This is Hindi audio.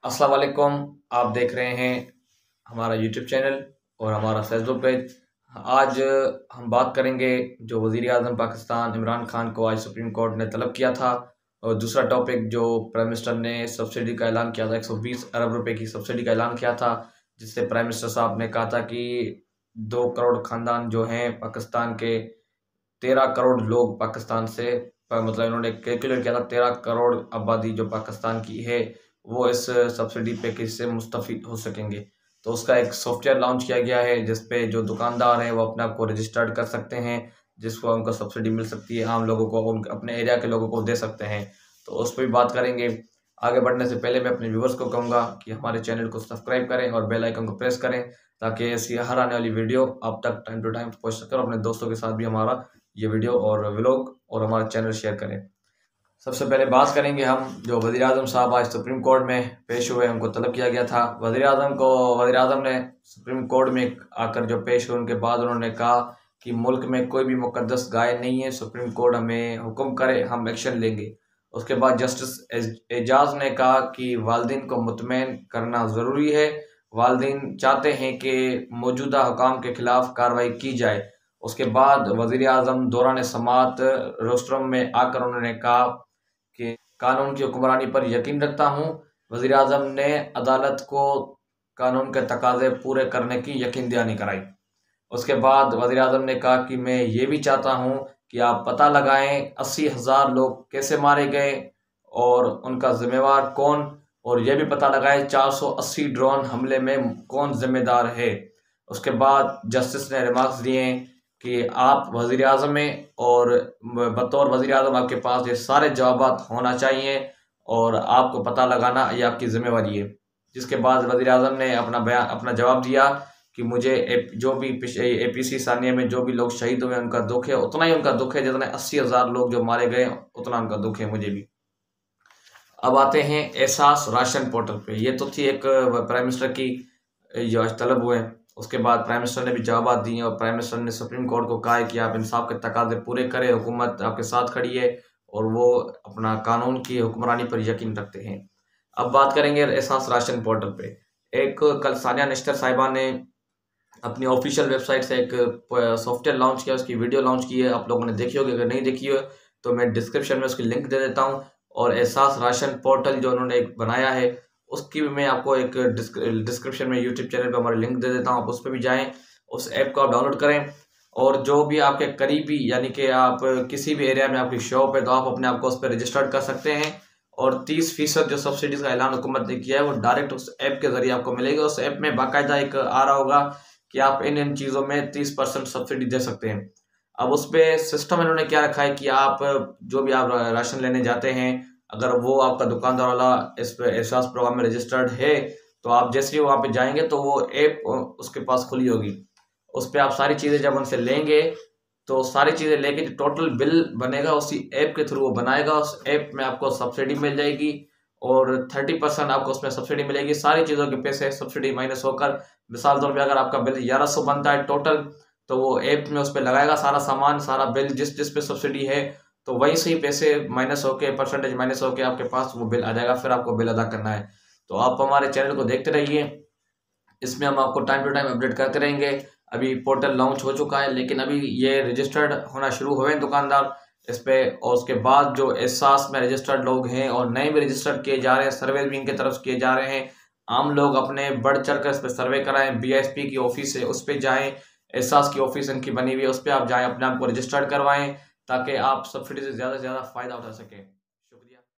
अस्सलाम वालेकुम। आप देख रहे हैं हमारा यूट्यूब चैनल और हमारा फेसबुक पेज। आज हम बात करेंगे जो वज़ीर आज़म पाकिस्तान इमरान खान को आज सुप्रीम कोर्ट ने तलब किया था, और दूसरा टॉपिक जो प्राइम मिनिस्टर ने सब्सिडी का ऐलान किया था, 120 अरब रुपए की सब्सिडी का ऐलान किया था, जिससे प्राइम मिनिस्टर साहब ने कहा था कि 2 करोड़ ख़ानदान जो हैं पाकिस्तान के, 13 करोड़ लोग पाकिस्तान से, मतलब इन्होंने कैलकुलेट किया था 13 करोड़ आबादी जो पाकिस्तान की है वो इस सब्सिडी पैकेज से मुस्तफ़ीद हो सकेंगे। तो उसका एक सॉफ्टवेयर लॉन्च किया गया है जिस पे जो दुकानदार हैं वो अपने आप को रजिस्टर्ड कर सकते हैं, जिसको उनको सब्सिडी मिल सकती है, आम लोगों को, उन अपने एरिया के लोगों को दे सकते हैं। तो उस पर भी बात करेंगे। आगे बढ़ने से पहले मैं अपने व्यूवर्स को कहूँगा कि हमारे चैनल को सब्सक्राइब करें और बेल आइकन को प्रेस करें, ताकि ऐसी हर आने वाली वीडियो आप तक टाइम टू टाइम पहुँच सके, और अपने दोस्तों के साथ भी हमारा ये वीडियो और व्लॉग और हमारा चैनल शेयर करें। सबसे पहले बात करेंगे हम जो वज़ीर आज़म साहब आज सुप्रीम कोर्ट में पेश हुए, उनको तलब किया गया था। वज़ीर आज़म ने सुप्रीम कोर्ट में आकर जो पेश हुए, उनके बाद उन्होंने कहा कि मुल्क में कोई भी मुकद्दस गाय नहीं है, सुप्रीम कोर्ट हमें हुक्म करे हम एक्शन लेंगे। उसके बाद जस्टिस एजाज ने कहा कि वालिदैन को मुतमईन करना ज़रूरी है, वालिदैन चाहते हैं कि मौजूदा हुकाम के खिलाफ कार्रवाई की जाए। उसके बाद वज़ीर आज़म दौरान समाअत रोस्ट्रम में आकर उन्होंने कहा कि कानून की हुक्मरानी पर यकीन रखता हूँ। वज़ीर आज़म ने अदालत को कानून के तकाज़े पूरे करने की यकीन दहानी कराई। उसके बाद वज़ीर आज़म ने कहा कि मैं ये भी चाहता हूँ कि आप पता लगाएं 80,000 लोग कैसे मारे गए और उनका ज़िम्मेवार कौन, और यह भी पता लगाएं 480 ड्रोन हमले में कौन ज़िम्मेदार है। उसके बाद जस्टिस ने रिमार्क्स दिए कि आप वज़ीर आज़म हैं और बतौर वज़ीर आज़म आपके पास ये सारे जवाबात होना चाहिए और आपको पता लगाना ये आपकी ज़िम्मेवारी है। जिसके बाद वज़ीर आज़म ने अपना जवाब दिया कि मुझे जो भी APC सानिया में जो भी लोग शहीद हुए उनका दुख है, उतना ही उनका दुख है जितना 80,000 लोग जो मारे गए उतना उनका दुख है मुझे भी। अब आते हैं एहसास राशन पोर्टल पे। ये तो थी एक प्राइम मिनिस्टर की जो आज तलब हुए। उसके बाद प्राइम मिनिस्टर ने भी जवाब दिए और प्राइम मिनिस्टर ने सुप्रीम कोर्ट को कहा है कि आप इंसाफ के तकाजे पूरे करें, हुकूमत आपके साथ खड़ी है और वो अपना कानून की हुक्मरानी पर यकीन रखते हैं। अब बात करेंगे एहसास राशन पोर्टल पे। एक कल सानिया निश्तर साहिबा ने अपनी ऑफिशियल वेबसाइट से एक सॉफ्टवेयर लॉन्च किया, उसकी वीडियो लॉन्च की है, आप लोगों ने देखी होगी। अगर नहीं देखी हो तो मैं डिस्क्रिप्शन में उसकी लिंक दे देता हूँ। और एहसास राशन पोर्टल जो उन्होंने एक बनाया है उसकी भी मैं आपको एक डिस्क्रिप्शन में यूट्यूब चैनल पे हमारी लिंक दे देता हूँ, आप उस पर भी जाएँ, उस ऐप को आप डाउनलोड करें। और जो भी आपके करीबी, यानी कि आप किसी भी एरिया में आपकी शॉप है, तो आप अपने आप को उस पर रजिस्टर्ड कर सकते हैं। और 30% जो सब्सिडीज़ का ऐलान हुकूमत ने किया है वो डायरेक्ट उस ऐप के ज़रिए आपको मिलेगा। उस ऐप में बाकायदा एक आ रहा होगा कि आप इन चीज़ों में 30% सब्सिडी दे सकते हैं। अब उस पर सिस्टम इन्होंने क्या रखा है कि आप जो भी आप राशन लेने जाते हैं, अगर वो आपका दुकानदार वाला इस पे एहसास प्रोग्राम में रजिस्टर्ड है, तो आप जैसे ही वहाँ पे जाएंगे तो वो ऐप उसके पास खुली होगी। उस पर आप सारी चीज़ें जब उनसे लेंगे तो सारी चीज़ें लेके जो टोटल बिल बनेगा उसी ऐप के थ्रू वो बनाएगा। उस ऐप में आपको सब्सिडी मिल जाएगी और 30% आपको उसमें सब्सिडी मिलेगी। सारी चीज़ों के पैसे सब्सिडी माइनस होकर, मिसाल तौर पे अगर आपका बिल 1100 बनता है टोटल, तो वो ऐप में उस पर लगाएगा सारा सामान, सारा बिल जिस जिस पे सब्सिडी है, तो वही सही पैसे माइनस होके, परसेंटेज माइनस होके आपके पास वो बिल आ जाएगा, फिर आपको बिल अदा करना है। तो आप हमारे चैनल को देखते रहिए, इसमें हम आपको टाइम टू टाइम अपडेट करते रहेंगे। अभी पोर्टल लॉन्च हो चुका है, लेकिन अभी ये रजिस्टर्ड होना शुरू हुए हैं दुकानदार इस पे, और उसके बाद जो एहसास में रजिस्टर्ड लोग हैं और नए भी रजिस्टर्ड किए जा रहे हैं, सर्वे भी इनकी तरफ किए जा रहे हैं। आम लोग अपने बढ़ चढ़ कर इस पर सर्वे कराएं। BISP की ऑफिस है उस पर जाएँ, एहसास की ऑफिस इनकी बनी हुई है उस पर आप जाएँ, अपने आप को रजिस्टर्ड करवाएँ, ताकि आप सब्सिडी से ज़्यादा फ़ायदा उठा सकें।